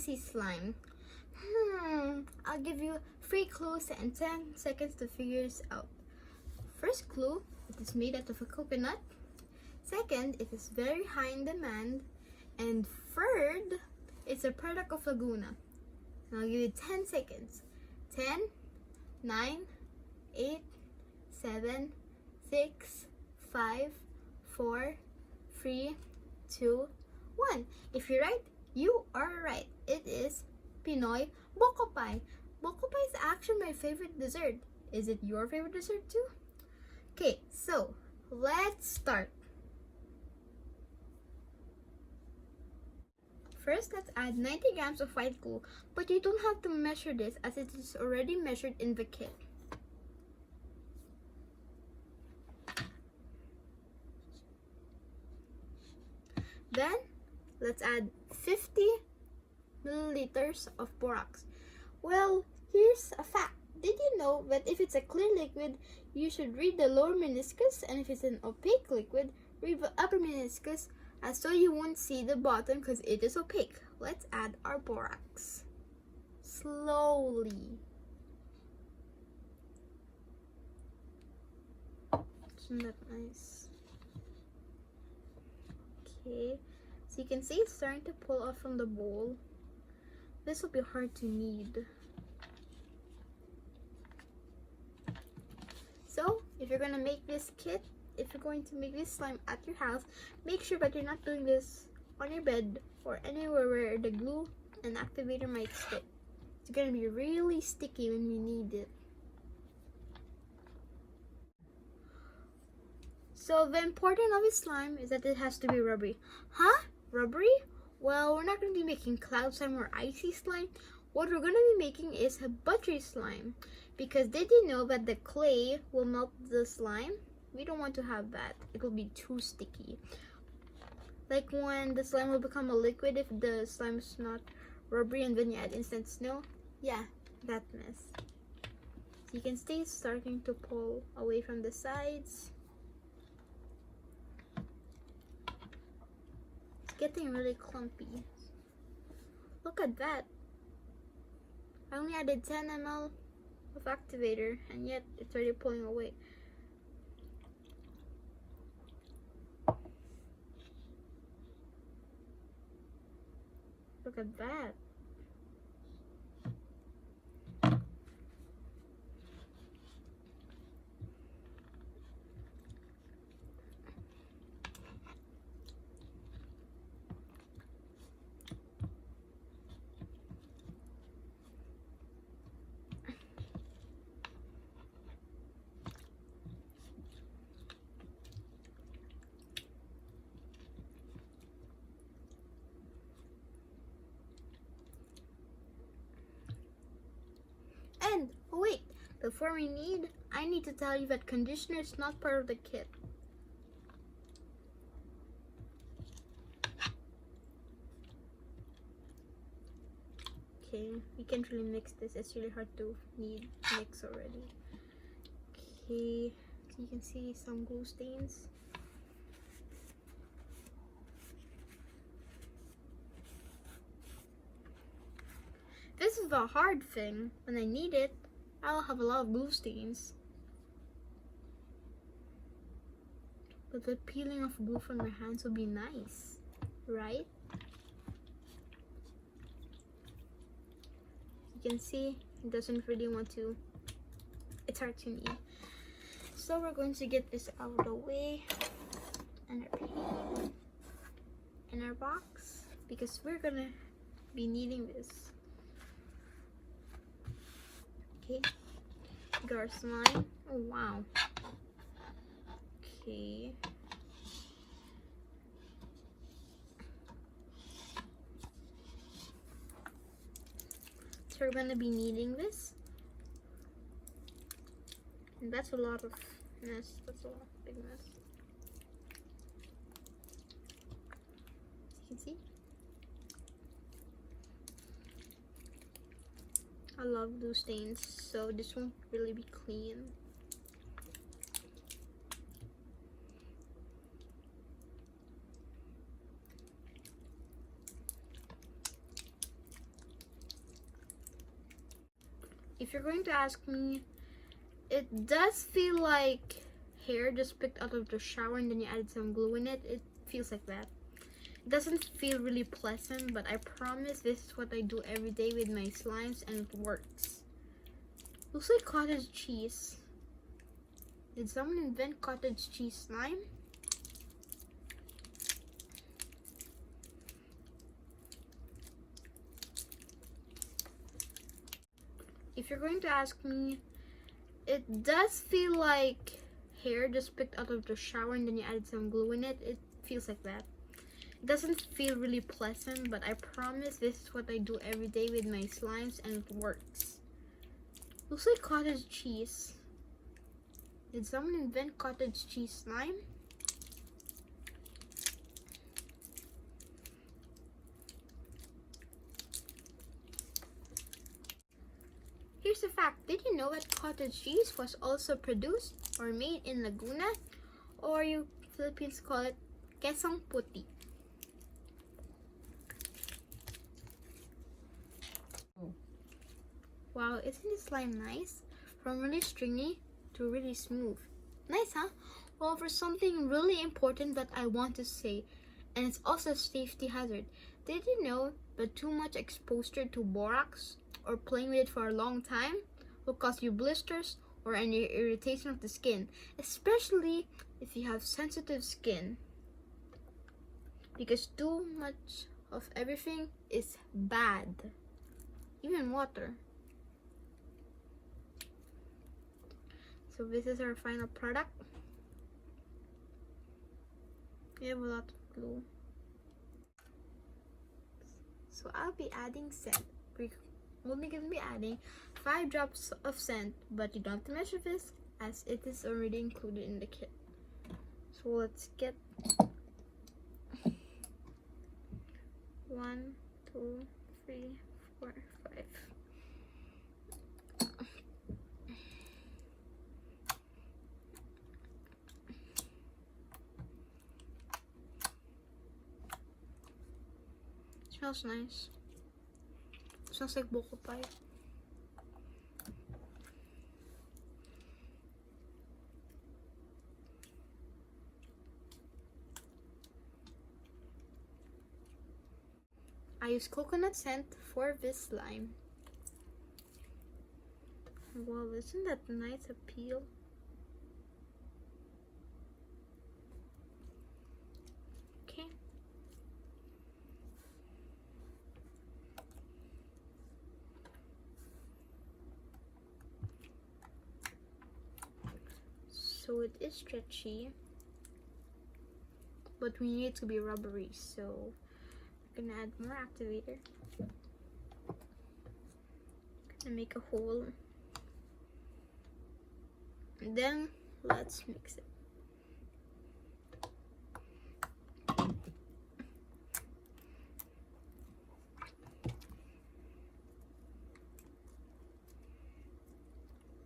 Delicacy slime. I'll give you 3 clues and 10 seconds to figure this out. First clue, it is made out of a coconut. Second, it is very high in demand. And third, it's a product of Laguna. And I'll give you 10 seconds. 10, 9, 8, 7, 6, 5, 4, 3, 2, 1. If you're right, you are right. It is Pinoy BUKO pie. BUKO pie is actually my favorite dessert. Is it your favorite dessert too? Okay, so let's start. First, let's add 90 grams of white glue, but you don't have to measure this as it is already measured in the kit. Then, let's add 50 milliliters of borax. Well, here's a fact. Did you know that if it's a clear liquid, you should read the lower meniscus, and if it's an opaque liquid, read the upper meniscus, as so you won't see the bottom because it is opaque. Let's add our borax. Slowly. Isn't that nice? Okay, so you can see it's starting to pull off from the bowl. This will be hard to knead. So, if you're going to make this kit, if you're going to make this slime at your house, make sure that you're not doing this on your bed or anywhere where the glue and activator might stick. It's going to be really sticky when you knead it. So the importance of a slime is that it has to be rubbery. Huh? Rubbery? Well, we're not going to be making cloud slime or icy slime. What we're going to be making is a buttery slime. Because did you know that the clay will melt the slime? We don't want to have that. It will be too sticky. Like when the slime will become a liquid if the slime is not rubbery and then you add instant snow. Yeah, that mess. So you can see it's starting to pull away from the sides. It's getting really clumpy. Look at that. I only added 10 ml of activator and yet it's already pulling away. Look at that. And, oh wait, before we knead, I need to tell you that conditioner is not part of the kit. Okay, we can't really mix this. It's really hard to mix already. Okay, so you can see some glue stains. This is the hard thing. When I knead it, I'll have a lot of glue stains. But the peeling of glue from your hands will be nice, right? You can see it doesn't really want to, it's hard to knead. So we're going to get this out of the way and our paint in our box because we're gonna be kneading this. Okay, got our slime. Oh wow. Okay. So we're gonna be kneading this. And that's a lot of mess. That's a lot of big mess. You can see. I love glue stains, so this won't really be clean. If you're going to ask me, it does feel like hair just picked out of the shower and then you added some glue in it. It feels like that. It doesn't feel really pleasant, but I promise this is what I do every day with my slimes and it works. Looks like cottage cheese. Did someone invent cottage cheese slime? If you're going to ask me, it does feel like hair just picked out of the shower and then you added some glue in it. It feels like that. It doesn't feel really pleasant, but I promise this is what I do every day with my slimes and it works. Looks like cottage cheese. Did someone invent cottage cheese slime? Here's a fact. Did you know that cottage cheese was also produced or made in Laguna? Or you Philippines call it quesong puti. Wow, isn't this slime nice? From really stringy to really smooth. Nice, huh? Well, for something really important that I want to say, and it's also a safety hazard. Did you know that too much exposure to borax or playing with it for a long time will cause you blisters or any irritation of the skin, especially if you have sensitive skin? Because too much of everything is bad, even water. So this is our final product. We have a lot of glue. So I'll be adding scent. We're only going to be adding 5 drops of scent, but you don't have to measure this as it is already included in the kit. So let's get 1, 2, 3, 4, 5. Smells nice. Smells like BUKO pie. I use coconut scent for this slime. Wow, isn't that nice appeal? Okay. So it is stretchy, but we need it to be rubbery, so I'm gonna add more activator. Gonna make a hole, and then let's mix it.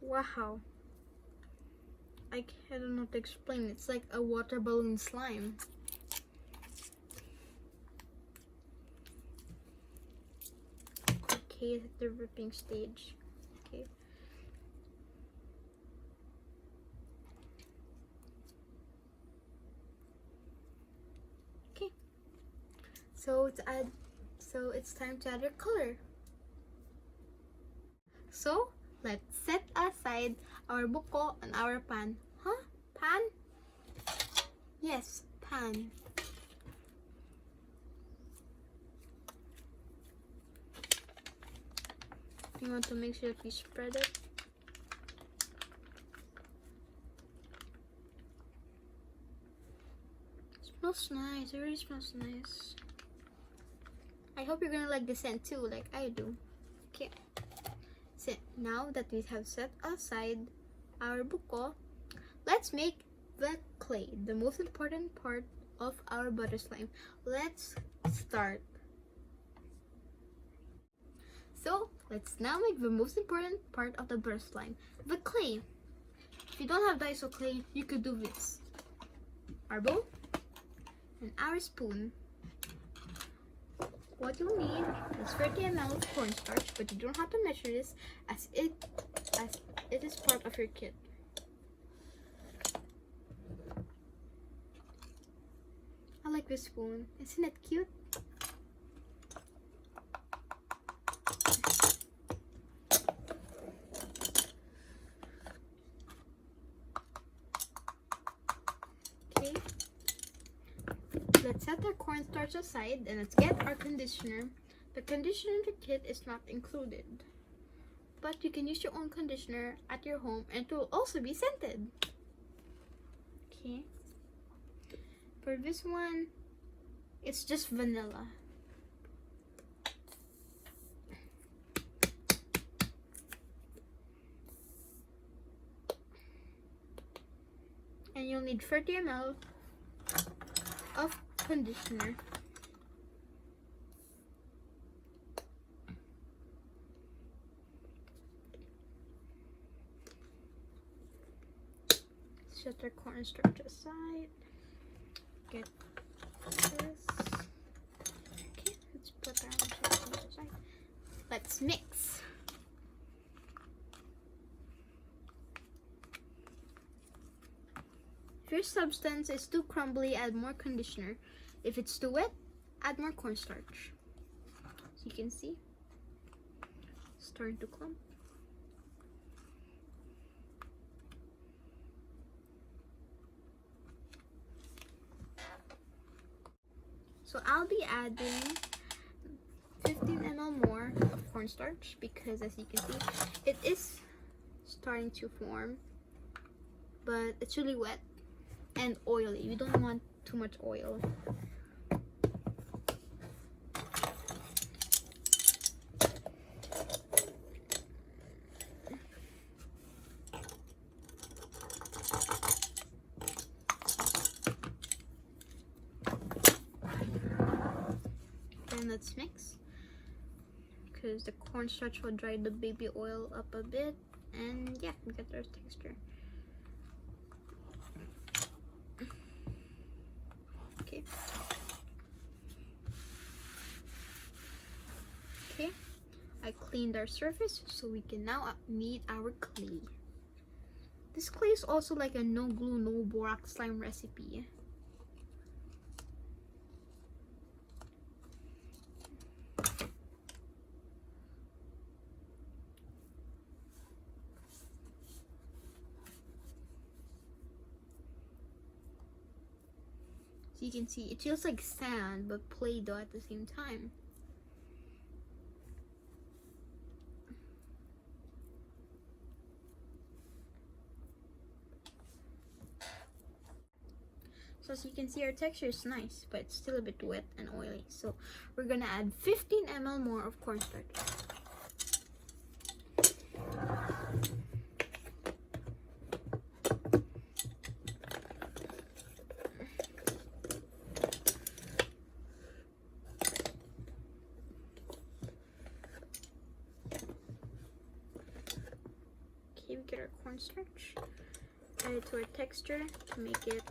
Wow. I don't know how to explain. It's like a water balloon slime. Okay, it's at the ripping stage. Okay. Okay. So it's time to add your color. So let's set aside our buko on our pan. Huh? Pan? Yes, pan. You want to make sure that you spread it. Smells nice. It really smells nice. I hope you're gonna like the scent too, like I do. Okay. So now that we have set aside our buko, let's make the clay, the most important part of our butter slime. Let's start. So let's now make the most important part of the butter slime, the clay. If you don't have Daiso clay, you could do this. Our bowl and our spoon. What you'll need is 30 ml of cornstarch, but you don't have to measure this as it is part of your kit. I like this spoon. Isn't it cute? Okay. Let's set our cornstarch aside and let's get our conditioner. The conditioner in the kit is not included, but you can use your own conditioner at your home and it will also be scented. Okay. For this one, it's just vanilla. And you'll need 30 ml of conditioner. Set our cornstarch aside. Get this. Okay, let's put our cornstarch aside. Let's mix. If your substance is too crumbly, add more conditioner. If it's too wet, add more cornstarch. So you can see, it's starting to clump. So I'll be adding 15 ml more of cornstarch because, as you can see, it is starting to form, but it's really wet and oily. We don't want too much oil. Then let's mix, because the cornstarch will dry the baby oil up a bit, and yeah, we get our texture. Okay. Okay, I cleaned our surface, so we can now knead our clay. This clay is also like a no glue, no borax slime recipe. So you can see it feels like sand but Play-Doh at the same time. So as you can see, our texture is nice, but it's still a bit wet and oily. So we're gonna add 15 ml more of cornstarch. Okay, we get our cornstarch, add it to our texture to make it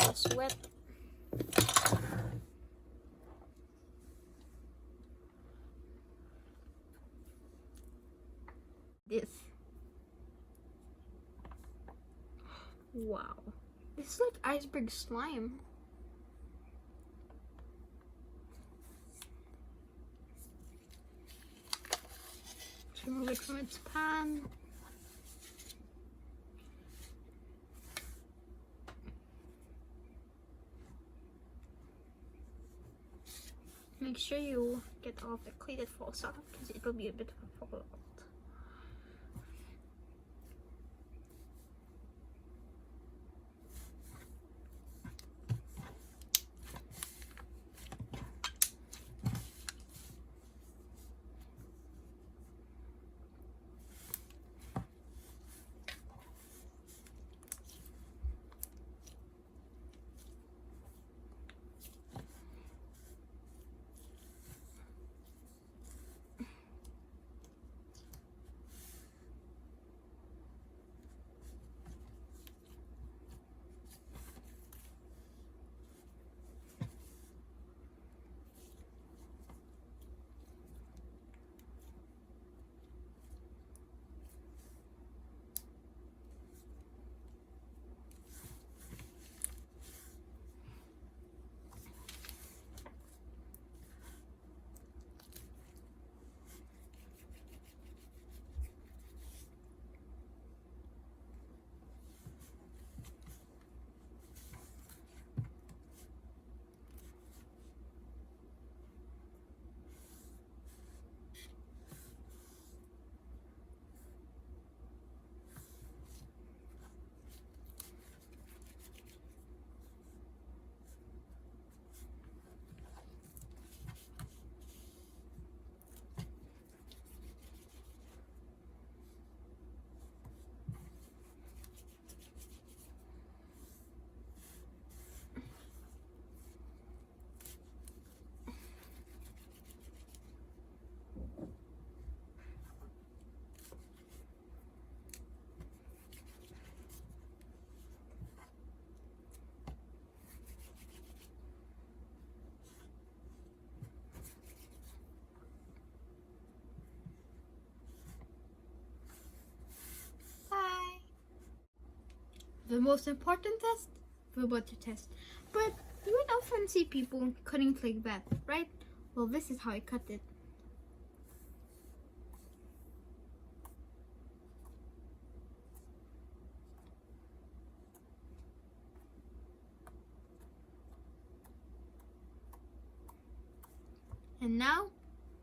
less wet. This. Wow. This is like iceberg slime. Remove it from its pan. Make sure you get all of the clay that falls off, because it will be a bit of a fallout. the most important test, the butter test. But you would often see people cutting it like that, right? Well, this is how I cut it. And now,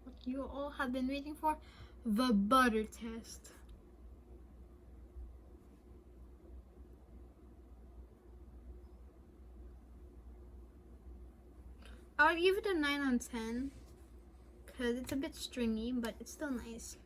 what you all have been waiting for, the butter test. I'll give it a 9 on 10 because it's a bit stringy, but it's still nice.